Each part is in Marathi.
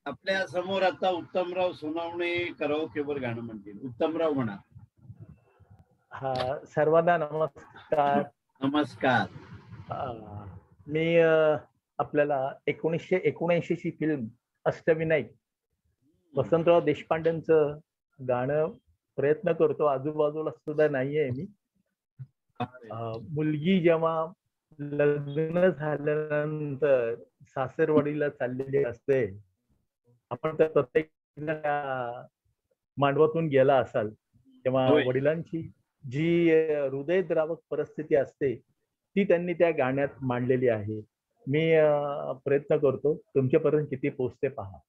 आपल्या समोर आता उत्तमराव सोनवणे कराओकेवर गाणं म्हणतील. उत्तमराव म्हणा. हा, सर्वांना नमस्कार. नमस्कार. मी आपल्याला 1979 ची फिल्म अष्टविनायक वसंतराव देशपांडेंचं गाणं प्रयत्न करतो. आजूबाजूला सुद्धा नाहीये मी. मुलगी जेव्हा लग्न झाल्यानंतर सासरवाडीला चाललेली असते, आपण तर प्रत्येक मांडवातून गेला असाल, तेव्हा वडिलांची जी हृदयद्रावक परिस्थिती असते ती त्यांनी त्या गाण्यात मांडलेली आहे. मी प्रयत्न करतो तुमच्यापर्यंत किती पोहोचते पहा.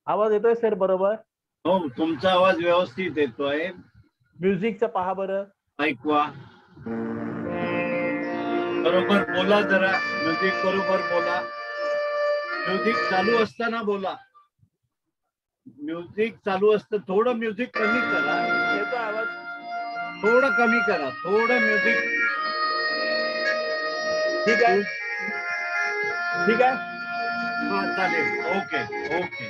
आवाज येतोय सर बरोबर? हो, तुमचा आवाज व्यवस्थित येतोय. म्युझिकचं पहा बरं. ऐकवा. बरोबर बोला जरा. म्युझिक बरोबर बोला. म्युझिक चालू असताना बोला. म्युझिक चालू असतं. थोडं म्युझिक कमी करा. येतो आवाज? थोडं कमी करा. थोडं म्युझिक. ठीक आहे, ठीक आहे. हा, चालेल. Okay okay.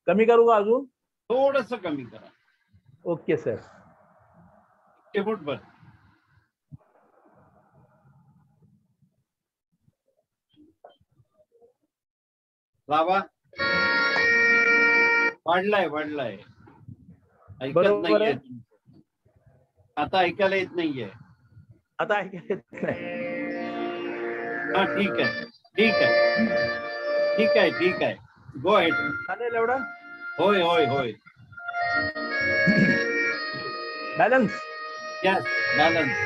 कमी करू का अजून? थोडस कमी करा. Okay sir. टेबुट बर. लावा. वाढलाय वाढलाय. ऐकत नाहीये. आता ऐकायला येत नाहीये. आता ऐकायला येत नाही. हा, ठीक आहे ठीक आहे ठीक आहे ठीक आहे. Go ahead. चालेल एवढं? होय होय होय. बॅलन्स. Yes, balance.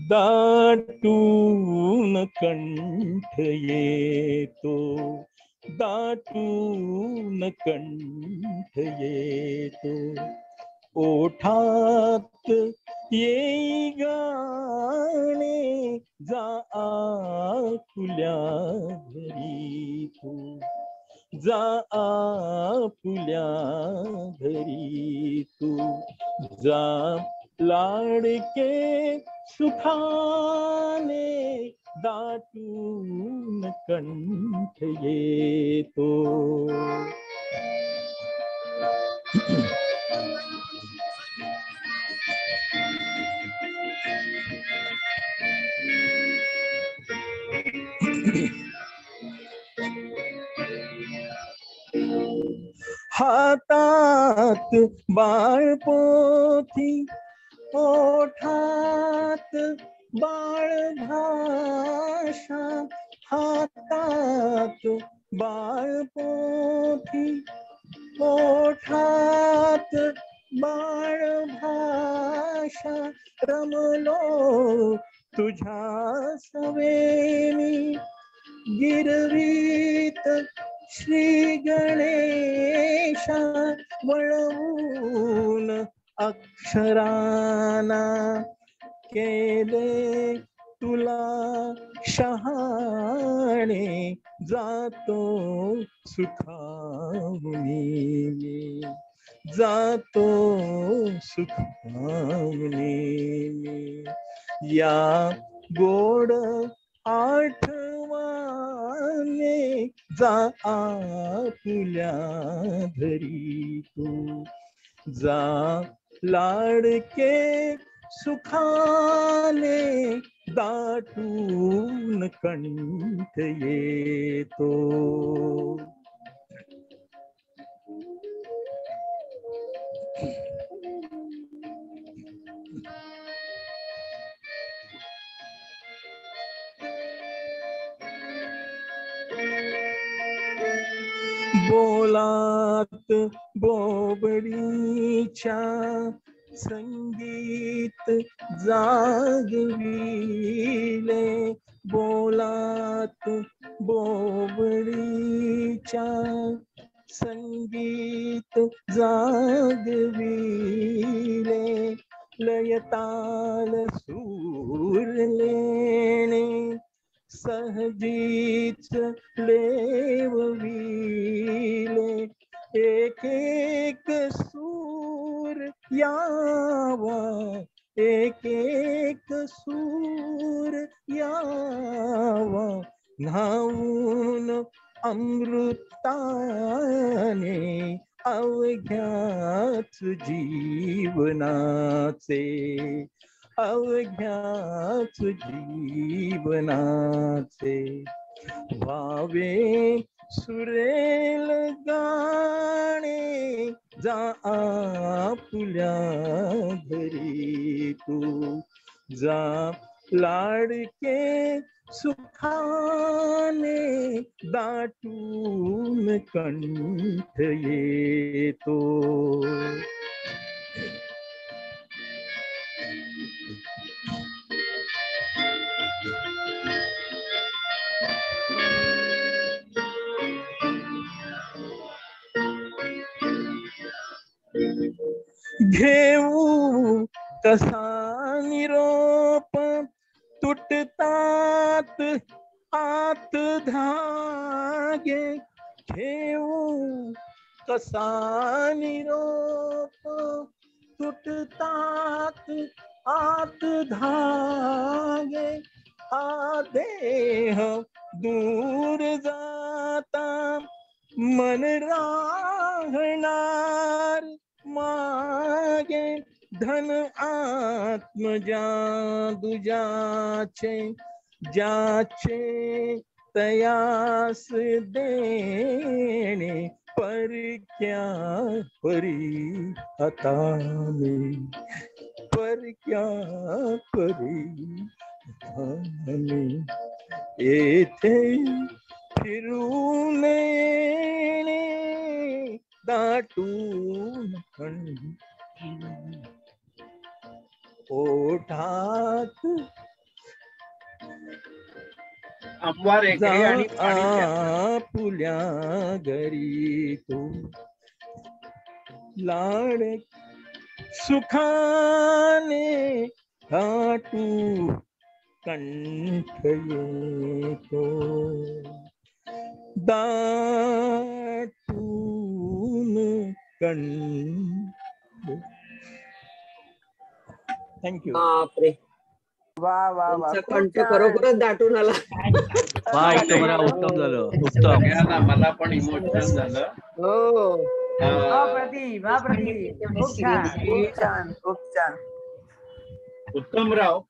दाटून कंठ येतो, दाटून कंठ येतो, ओठात येई गाणे जा आपुल्या घरी तू, जा आपुल्या घरी तू, जा लाडके सुखाने दाटून कंठ येतो. हातात बाळपोथी, ओठात बाळभाषा, हातात बाळपोथी, ओठात बाळभाषा, रमलो तुझ्या सवेनी गिरवीत श्री गणेशा, वळवून अक्षराना केले तुला शहाणे, जातो सुखावणी, जातो सुखावणी, या गोड आठवणे जा आपुल्या घरी तू, जा लाडके सुखाने दाटून कंठ येतो. बोलात बोबडीच्या संगीत जागविले, बोलात बोबडीच्या संगीत जागविले, लयताल सूरलेणे सहजीच लेवविले, एक एक सूर यावा, एक एक सूर यावा, न्हावून अमृताने अवघ्याच जीवनाचे, अवघ्याच जीवनाचे. व्हावे सुरेल गाणे जा आपुल्या घरी तू, जा लाडके सुखाने दाटून कंठ येतो. घेऊ कसा निरोप तुटतात आत धागे, घेऊ कसा निरोप तुटतात आत धागे. हा देह दूर जाता मन राहणार मागे. धन आत्मजा दुजाचे, ज्याचे तयास देणे परक्या परी आता मी, परक्या परी आता मी. येथे फिरून येणे दाटून ओठात अंबार एकरी आणि पाणीच्या पुल्या घरी तू, लाड सुखाने घाटू कंठ येतो. दाटून कंठ. थँक्यू. बापरे, वा वा वा, तुमचा कंठ खरोखरच दाटून आला. वा, एकदम उत्तम झालं, उत्तम. सगळ्यांना, मला पण इमोशनल झालं. हो, अप्रतिम अप्रतिम, खूप छान खूप छान खूप छान. उत्तमराव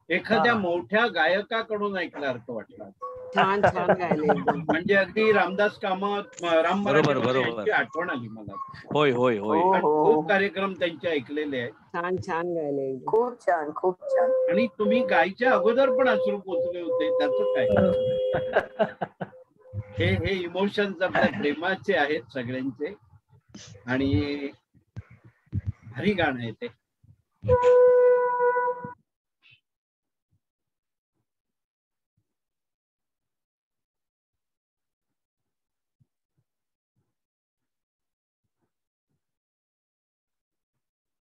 एखाद्या मोठ्या गायकाकडून ऐकल्यासारखं वाटलं. छान छान गायले एकदम. म्हणजे अगदी रामदास कामत, राम बरोबर, मराठे बरोबर. यांची आठवण आली मला. होय होय होय. हो, कारण हो. खूप कार्यक्रम त्यांचे ऐकलेले आहेत. छान छान गायले एकदम. खूप छान खूप छान. आणि तुम्ही गायच्या अगोदर पण अश्रू पोचले होते, त्याचं काय? हे इमोशन्स आपल्या प्रेमाचे आहेत सगळ्यांचे. आणि भारी गाणं आहे ते.